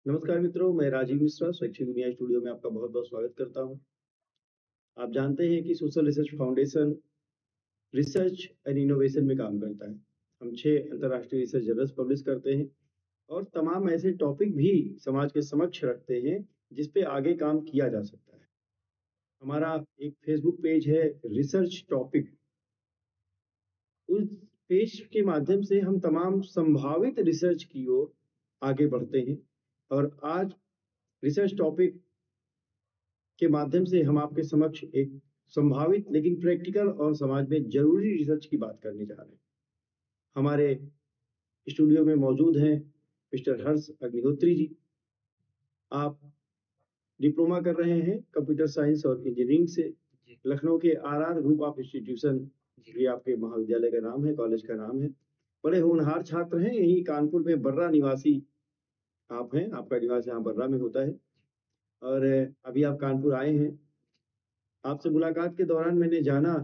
नमस्कार मित्रों, मैं राजीव मिश्रा शैक्षिक दुनिया स्टूडियो में आपका बहुत-बहुत स्वागत करता हूं। आप जानते हैं कि social research foundation research and innovation में काम करता है। हम 6 अंतर्राष्ट्रीय रिसर्च जर्नल्स पब्लिश करते हैं और तमाम ऐसे टॉपिक भी समाज के समक्ष रखते हैं, जिस पे आगे काम किया जा सकता है। हमारा एक फेसबुक पेज है रिसर्च टॉपिक। उस पेज के माध्यम से हम तमाम संभावित रिसर्च की ओर आगे बढ़ते हैं और आज रिसर्च टॉपिक के माध्यम से हम आपके समक्ष एक संभावित लेकिन प्रैक्टिकल और समाज में ज़रूरी रिसर्च की बात करने जा रहे हैं। हमारे स्टूडियो में मौजूद हैं मिस्टर हर्ष अग्निहोत्री जी। आप डिप्लोमा कर रहे हैं कंप्यूटर साइंस और इंजीनियरिंग से। जी, लखनऊ के आरआर ग्रुप ऑफ इंस्टीट्यूशन जी, ये आपके महाविद्यालय का नाम है, कॉलेज का नाम है। बड़े होनहार छात्र हैं, यहीं कानपुर में बर्रा निवासी आप हैं, आपका निवास यहाँ बर्रा में होता है और अभी आप कानपुर आए हैं। आपसे मुलाकात के दौरान मैंने जाना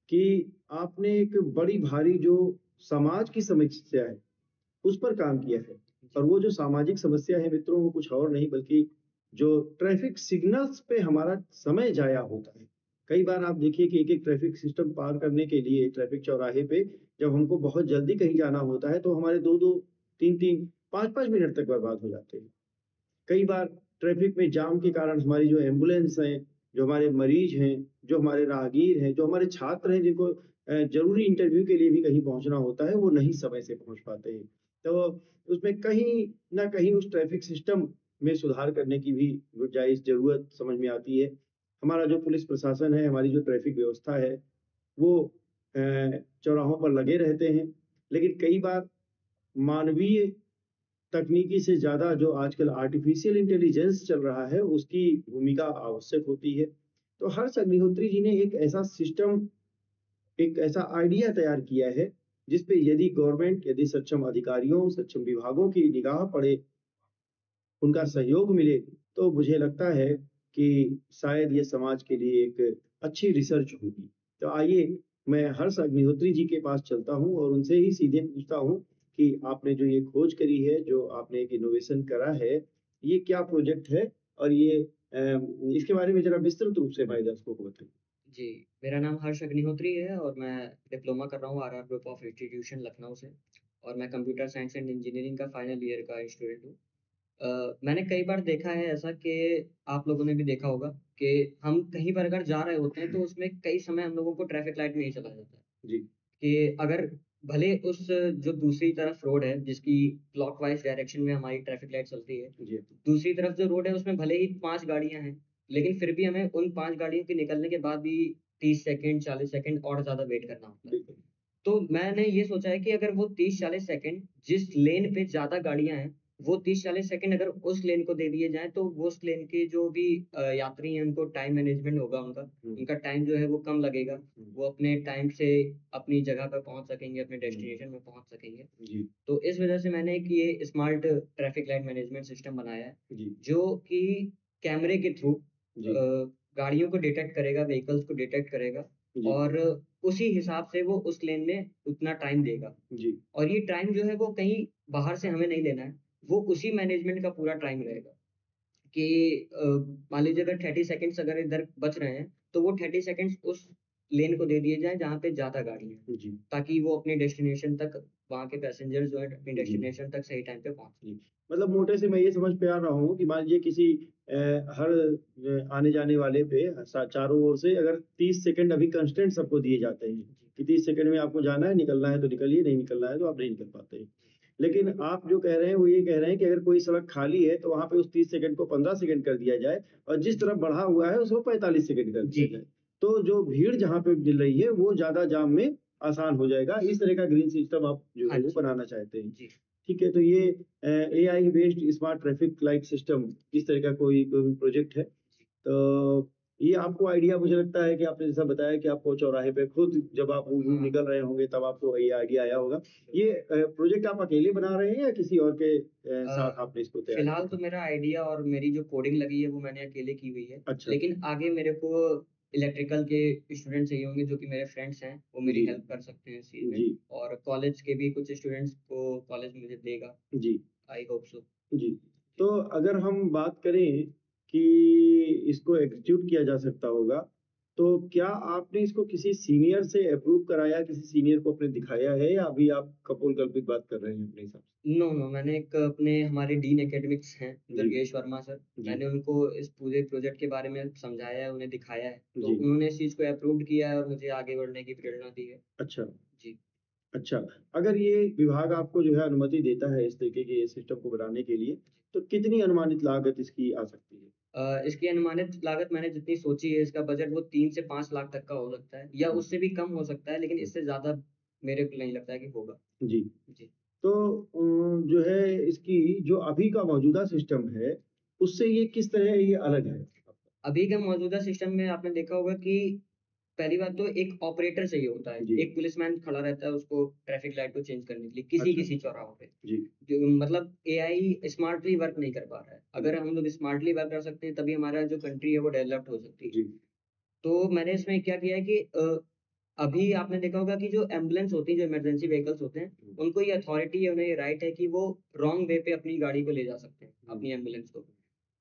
कि आपने एक बड़ी भारी जो समाज की समस्या है, उस पर काम किया है और जी, वो जो सामाजिक समस्या है मित्रों, वो कुछ और नहीं बल्कि जो ट्रैफिक सिग्नल्स पे हमारा समय ज़ाया होता है। कई बार आप देखिए कि एक-एक ट्रैफिक सिस्टम पार करने के लिए ट्रैफिक चौराहे पे जब हमको बहुत जल्दी कहीं जाना होता है, तो हमारे 2-2, 3-3, 5-5 मिनट तक बर्बाद हो जाते हैं। कई बार ट्रैफिक में जाम के कारण हमारी जो एम्बुलेंस हैं, जो हमारे मरीज हैं, जो हमारे राहगीर हैं, जो हमारे छात्र हैं जिनको ज़रूरी इंटरव्यू के लिए भी कहीं पहुँचना होता है, वो नहीं समय से पहुँच पाते हैं। तो उसमें कहीं न कहीं उस ट्रैफिक सिस्टम में सुधार करने की भी गुंजाइश ज़रूरत समझ में आती है। हमारा जो पुलिस प्रशासन है, हमारी जो ट्रैफिक व्यवस्था है, वो चौराहों पर लगे रहते हैं, लेकिन कई बार मानवीय तकनीकी से ज़्यादा जो आजकल आर्टिफ़िशियल इंटेलिजेंस चल रहा है, उसकी भूमिका आवश्यक होती है। तो हर्ष अग्निहोत्री जी ने एक ऐसा सिस्टम, एक ऐसा आइडिया तैयार किया है, जिस पे यदि गवर्नमेंट, यदि सक्षम अधिकारियों, सक्षम विभागों की निगाह पड़े, उनका सहयोग मिले, तो मुझे लगता है कि शायद ये समाज के लिए एक अच्छी रिसर्च होगी। तो आइए, मैं हर्ष अग्निहोत्री जी के पास चलता हूँ और उनसे ही सीधे पूछता हूँ कि आपने जो ये खोज करी है, जो आपने एक इनोवेशन करा है, ये क्या प्रोजेक्ट है? और ये इसके बारे में ज़रा विस्तृत रूप से हमारे दर्शकों को बताइए। जी। मेरा नाम हर्ष अग्निहोत्री है और मैं डिप्लोमा कर रहा हूँ RR group of institution Lucknow से और मैं कंप्यूटर साइंस एंड इंजीनियरिंग का फाइनल ईयर का स्टूडेंट हूँ। मैंने कई बार देखा है ऐसा कि आप लोगों ने भी देखा होगा कि हम कहीं पर अगर जा रहे होते हैं तो उसमें कई समय हम लोगों को ट्रैफिक लाइट में ही चला जाता है। जी, कि अगर भले उस जो दूसरी तरफ रोड है जिसकी क्लॉकवाइज़ डायरेक्शन में हमारी ट्रैफ़िक लाइट चलती है, जी, दूसरी तरफ जो रोड है उसमें भले ही 5 गाड़ियाँ हैं, लेकिन फिर भी हमें उन 5 गाड़ियों के निकलने के बाद भी 30 सेकंड, 40 सेकंड और ज़्यादा वेट करना होता है। बिल्कुल। तो मैंने ये सोचा है कि अगर वो 30-40 सेकंड जिस लेन पे ज़्यादा गाड़ियाँ हैं, वो 30-40 सेकंड अगर उस लेन को दे दिए जाएँ, तो वो उस लेन के जो भी यात्री हैं, उनको टाइम मैनेजमेंट होगा उनका। हुँ, उनका टाइम जो है वो कम लगेगा। हुँ, वो अपने टाइम से अपनी जगह पे पहुँच सकेंगे, अपने हुँ, डेस्टिनेशन में पहुँच सकेंगे। जी, तो इस वजह से मैंने एक ये smart traffic light management system बनाया है, जी, जो कि कैमरे के थ्रू जी, गाड़ियों को डिटेक्ट करेगा, व्हीकल्स को डिटेक्ट करेगा जी, और उसी हिसाब से वो उस लेन में उतना टाइम देगा। जी, और ये टाइम जो है वो कहीं बाहर से हमें नहीं लेना है, वो उसी मैनेजमेंट का पूरा टाइम रहेगा कि मान लीजिए अगर 30 सेकंड्स अगर इधर बच रहे हैं, तो वो 30 सेकंड्स उस लेन को दे दिए जाएँ जहाँ पे ज़्यादा गाड़ी हैं, जी, ताकि वो अपने डेस्टिनेशन तक वहाँ के पैसेंजर्स जो हैं अपनी जी। डेस्टिनेशन तक सही टाइम पे पहुँच जी, मतलब मोटे से मैं ये समझ पा रहा हूँ कि मान लीजिए किसी हर आने-जाने वाले पे चारों ओर से अगर 30 सेकंड अभी कंस्टेंट सबको दिए जाते हैं जी, कि 30 सेकंड में आपको जाना है, निकलना है तो निकलिए, नहीं निकलना है तो आप नहीं निकल पाते हैं। लेकिन आप जो कह रहे हैं वो ये कह रहे हैं कि अगर कोई सड़क खाली है तो वहाँ पे उस 30 सेकंड को 15 सेकंड कर दिया जाए और जिस जी, तरफ बढ़ा हुआ है उसको 45 सेकंड कर जी, दिया जाए। तो जो भीड़ जहाँ पे मिल रही है वो ज़्यादा जाम में आसान हो जाएगा। इस तरह का ग्रीन सिस्टम आप जो हाँ है वो जी, बनाना चाहते हैं। जी, ठीक है, तो ये AI based smart traffic light system इस तरह का कोई प्रोजेक्ट है। जी। तो ये आपको आइडिया मुझे लगता है कि आपने जैसा बताया कि आपको चौराहे पे खुद जब आप हाँ, निकल रहे होंगे तब आपको ये आइडिया आया होगा। बिल्कुल। ये प्रोजेक्ट आप अकेले बना रहे हैं या किसी और के अ, साथ आपने इसको तैयार फिलहाल किया तो है? मेरा आइडिया और मेरी जो कोडिंग लगी है वो मैंने अकेले की हुई है। अच्छा, अच्छा। लेकिन आगे मेरे को इलेक्ट्रिकल के स्टूडेंट चाहिए होंगे जो कि मेरे फ्रेंड्स हैं, वो मेरी जी, हेल्प कर सकते हैं इस चीज़ में जी, और कॉलेज के भी कुछ स्टूडेंट्स को कॉलेज मुझे देगा। जी, आई होप सो। जी। तो अगर हम बात करें कि इसको एग्जीक्यूट किया जा सकता होगा, तो क्या आपने इसको किसी सीनियर से अप्रूव कराया, किसी सीनियर को आपने दिखाया है या अभी आप कपोल-कल्पित बात कर रहे हैं अपने हिसाब से? नो, मैंने एक अपने हमारे डीन एकेडमिक्स हैं, जी, दुर्गेश वर्मा सर, जी, मैंने उनको इस पूरे प्रोजेक्ट के बारे में समझाया है, उन्हें दिखाया है, तो जी। उन्होंने इस चीज़ को अप्रूव्ड किया है और मुझे आगे बढ़ने की प्रेरणा दी है। अच्छा, जी। अच्छा। अगर ये विभाग आपको जो है अनुमति देता है इस तरीके के सिस्टम को बनाने के लिए, तो कितनी अनुमानित लागत इसकी आ सकती है? इसकी अनुमानित लागत मैंने जितनी सोची है, इसका बजट वो 3 से 5 लाख तक का हो सकता है या हुँ, उससे भी कम हो सकता है, लेकिन हुँ। इससे ज़्यादा मेरे को नहीं लगता है कि होगा। जी। जी। तो जो है इसकी जो अभी का मौजूदा सिस्टम है, उससे ये किस तरह ये अलग है? अभी के मौजूदा सिस्टम में आपने देखा होगा कि पहली बात तो एक ऑपरेटर चाहिए होता है। जी, एक पुलिसमैन खड़ा रहता है उसको ट्रैफिक लाइट को चेंज करने के लिए अच्छा, किसी-किसी चौराहों पे। जी, जो मतलब एआई स्मार्टली वर्क नहीं कर पा रहा है। हुँ, अगर हम लोग स्मार्टली वर्क कर सकते हैं तभी हमारा जो कंट्री है वो डेवलप्ड हो सकती है। जी, तो मैंने इसमें क्या किया है कि अभी आपने देखा होगा कि जो एम्बुलेंस होती है, जो इमरजेंसी व्हीकल्स होते हैं, हुँ, उनको ये अथॉरिटी है, उन्हें ये राइट है कि वो रॉन्ग वे पे अपनी गाड़ी को ले जा सकते हैं, हुँ, अपनी एम्बुलेंस को।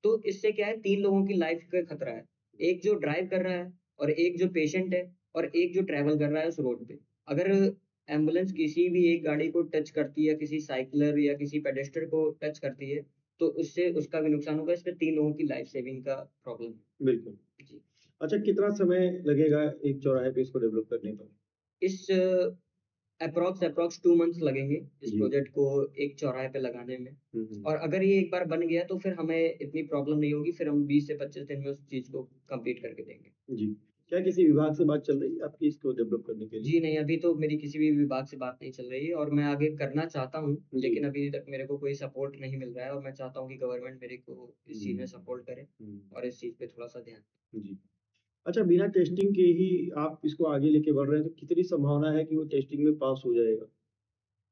तो इससे क्या है 3 लोगों की लाइफ का खतरा है। एक जो ड्राइव कर रहा है और एक जो पेशेंट है और एक जो ट्रैवल कर रहा है उस रोड पे। अगर एम्बुलेंस किसी भी एक गाड़ी को टच करती है, किसी साइक्लर या किसी पेडेस्टर को टच करती है, तो उससे उसका भी नुकसान होगा। इसमें 3 लोगों की लाइफ सेविंग का प्रॉब्लम है। बिल्कुल। जी। अच्छा कितना समय लगेगा एक चौराहे पे इसको डेवलप करने पर? इस एप्रॉक्स 2 मंथ्स लगेंगे इस जी, प्रोजेक्ट को एक चौराहे पे लगाने में। हुँ, हुँ, और अगर ये एक बार बन गया तो फिर हमें इतनी प्रॉब्लम नहीं होगी, फिर हम 20 से 25 दिन में उस चीज़ को कंप्लीट करके देंगे। जी। क्या किसी विभाग से बात चल रही है आपकी इसको डेवलप करने के लिए? जी नहीं, अभी तो मेरी किसी भी विभाग से बात नहीं चल रही है और मैं आगे करना चाहता हूँ, जी, लेकिन अभी तक मेरे को कोई सपोर्ट नहीं मिल रहा है और मैं चाहता हूँ कि गवर्नमेंट मेरे को इस चीज़ में हुँ, सपोर्ट करे हुँ, और इस चीज़ पे थोड़ा-सा ध्यान जी। अच्छा बिना टेस्टिंग के ही आप इसको आगे लेके बढ़ रहे हैं, तो कितनी संभावना है कि वो टेस्टिंग में पास हो जाएगा?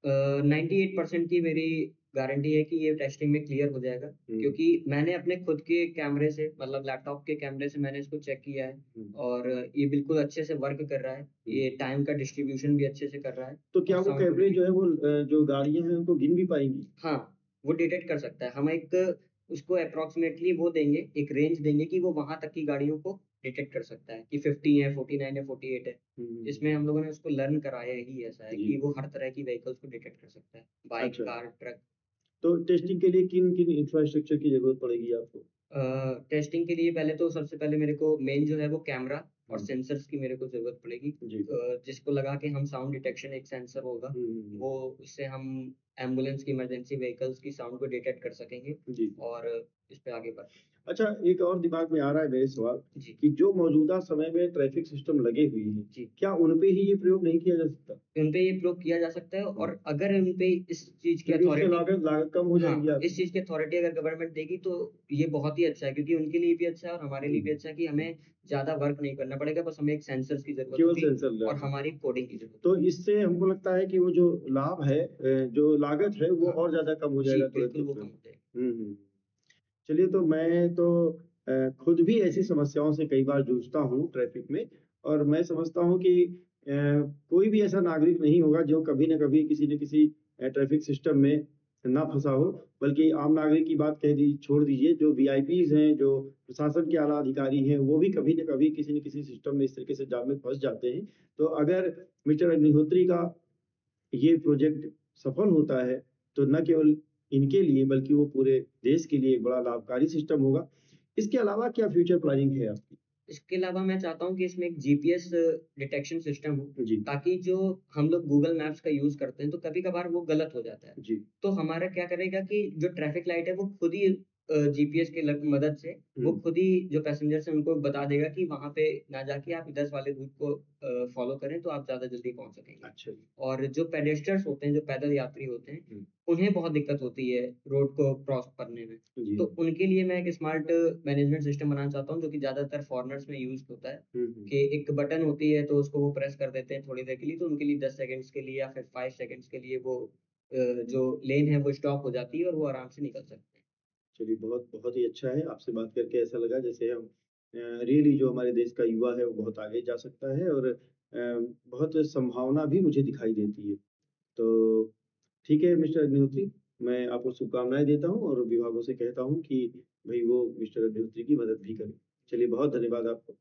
98% की मेरी गारंटी है कि ये टेस्टिंग में क्लियर हो जाएगा, हुँ, क्योंकि मैंने अपने खुद के कैमरे से मतलब लैपटॉप के कैमरे से मैंने इसको चेक किया है हुँ, और ये बिल्कुल अच्छे से वर्क कर रहा है। हुँ। ये टाइम का डिस्ट्रीब्यूशन भी अच्छे से कर रहा है तो और क्या वो साउंड कैमरे क्वालिटी जो है वो जो गाड़ियाँ हैं उनको गिन भी पाएँगी? हाँ, वो डिटेक्ट कर सकता है। हम एक उसको एप्रोक्सिमेटली वो देंगे, एक रेंज देंगे कि वो वहाँ तक की गाड़ियों को डिटेक्ट कर सकता है कि 50 है, 49 है, 48 है। हुँ, हुँ, हुँ। इसमें हम लोगों ने उसको लर्न कराया ही ऐसा है जी, कि वो हर तरह की व्हीकल्स को डिटेक्ट कर सकता है। बाइक, अच्छा। Car, truck. तो टेस्टिंग के लिए किन-किन इंफ्रास्ट्रक्चर की ज़रूरत पड़ेगी आपको? टेस्टिंग के लिए पहले तो सबसे पहले मेरे को मेन जो है वो कैमरा और हुँ, सेंसर्स की मेरे को ज़रूरत पड़ेगी। जी। जिसको लगा के हम साउंड डिटेक्शन एक सेंसर होगा, हुँ, हुँ, हुँ। वो उससे हम एम्बुलेंस की इमरजेंसी व्हीकल्स की साउंड को डिटेक्ट कर सकेंगे जी। और इस पे आगे बढ़ अच्छा एक और दिमाग में आ रहा है मेरे सवाल जी, कि जो मौजूदा समय में ट्रैफिक सिस्टम लगे हुए हैं, जी। क्या उन पे ही ये प्रयोग नहीं किया जा सकता? उन पे ये प्रयोग किया जा सकता है हुँ। और अगर उन पे इस चीज़ की क्योंकि उससे अथॉरिटी लागत लागत कम हो जाएगी हाँ, इस आपकी। चीज़ की अथॉरिटी अगर गवर्नमेंट देगी तो ये बहुत ही अच्छा है क्योंकि उनके लिए भी अच्छा है और हमारे हुँ। लिए भी अच्छा है कि हमें ज़्यादा वर्क नहीं करना पड़ेगा, बस हमें एक सेंसर्स की ज़रूरत केवल होगी सेंसर और लगा। हमारी कोडिंग की ज़रूरत तो होगी। इससे हमको लगता है कि वो जो लाभ है जो लागत है वो हाँ, और ज़्यादा कम हो जी, जाएगा तुरंत के बिल्कुल वो कम तुरंत। हो जाएगी। हुँ, हुँ। चलिए तो मैं तो खुद भी ऐसी समस्याओं से कई बार जूझता हूँ ट्रैफ़िक में और मैं समझता हूँ कि कोई भी ऐसा नागरिक नहीं होगा जो कभी न कभी किसी न किसी ट्रैफ़िक सिस्टम में ना फँसा हो, बल्कि आम नागरिक की बात कह दी छोड़ दीजिए, जो वीआईपीज़ हैं, जो प्रशासन के आला अधिकारी हैं, वो भी कभी न कभी किसी न किसी सिस्टम में इस तरीके से जाम में फँस जाते हैं। तो अगर मिस्टर अग्निहोत्री का ये प्रोजेक्ट सफल होता है, तो न केवल इनके लिए बल्कि वो पूरे देश के लिए एक बड़ा लाभकारी सिस्टम होगा। इसके अलावा क्या फ्यूचर प्लानिंग है आपकी? इसके अलावा मैं चाहता हूँ कि इसमें एक जीपीएस डिटेक्शन सिस्टम हो, जी, ताकि जो हम लोग गूगल मैप्स का यूज़ करते हैं, तो कभी-कभार वो गलत हो जाता है। जी। तो हमारा क्या करेगा कि जो ट्रैफ़िक लाइट है, वो खुद ही जीपीएस की मदद से वो हुँ, खुद ही जो पैसेंजर्स हैं, उनको बता देगा कि वहाँ पे ना जाके आप इधर वाले रूट को फ़ॉलो करें, तो आप ज़्यादा जल्दी पहुँच सकेंगे। अच्छा जी। और जो पेडेस्टर्स होते हैं, जो पैदल यात्री होते हैं, हुँ, उन्हें बहुत दिक्कत होती है रोड को क्रॉस करने में। जी। तो उनके लिए मैं एक स्मार्ट मैनेजमेंट सिस्टम बनाना चाहता हूँ, जो कि ज़्यादातर फ़ॉरेनर्स में यूज़ होता है, हुँ, हुँ। कि एक बटन होती है, तो उसको वो प्रेस कर देते हैं थोड़ी देर के लिए, तो उनके लिए 10 सेकंड्स के लिए या फिर 5 सेकंड्स के लिए वो जो लेन है, वो स्टॉप हो जाती है और वो आराम से निकल सकते हैं। चलिए बहुत बहुत ही अच्छा है, आपसे बात करके ऐसा लगा जैसे हम रियली जो हमारे देश का युवा है वो बहुत आगे जा सकता है और बहुत संभावना भी मुझे दिखाई देती है। तो ठीक है मिस्टर अग्निहोत्री, मैं आपको शुभकामनाएँ देता हूँ और विभागों से कहता हूँ कि भई वो मिस्टर अग्निहोत्री की मदद भी करें। चलिए बहुत धन्यवाद आपका।